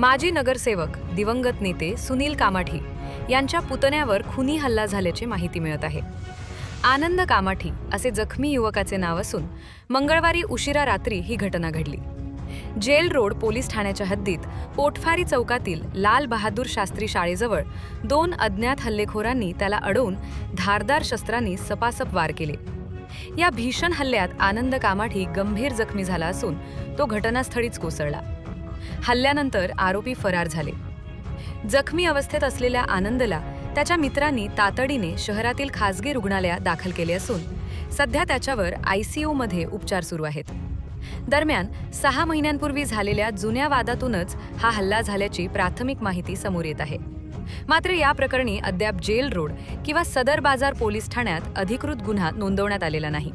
माजी नगरसेवक दिवंगत नेते सुनील कामाठी यांच्या पुतण्यावर खुनी हल्ला झाल्याची माहिती मिळत आहे। आनंद कामाठी असे जखमी युवकाचे नाव असून मंगळवारी उशिरा रात्री ही घटना घडली। जेल रोड पोलीस ठाण्याच्या हद्दीत पोटफारी चौकातील लाल बहादूर शास्त्री शाळेजवळ 2 अज्ञात हल्लेखोरांनी त्याला अडवून धारदार शस्त्रांनी सपासप वार केले। या भीषण हल्ल्यात आनंद कामाठी गंभीर जखमी झाला असून तो घटनास्थळीच कोसळला। हल्ल्यानंतर आरोपी फरार झाले। जखमी अवस्थेत असलेल्या आनंदला त्याच्या मित्रांनी तातडीने शहरातील खासगी रुग्णालयात दाखल केले असून सध्या त्याच्यावर ICU मध्ये उपचार सुरू आहेत। दरम्यान 6 महिन्यांपूर्वी झालेल्या जुन्या वादातूनच हा हल्ला झाल्याची प्राथमिक माहिती समोर येत आहे। मात्र या प्रकरणी अद्याप जेल रोड किंवा सदर बाजार पोलीस ठाण्यात अधिकृत गुन्हा नोंदवण्यात आलेला नाही।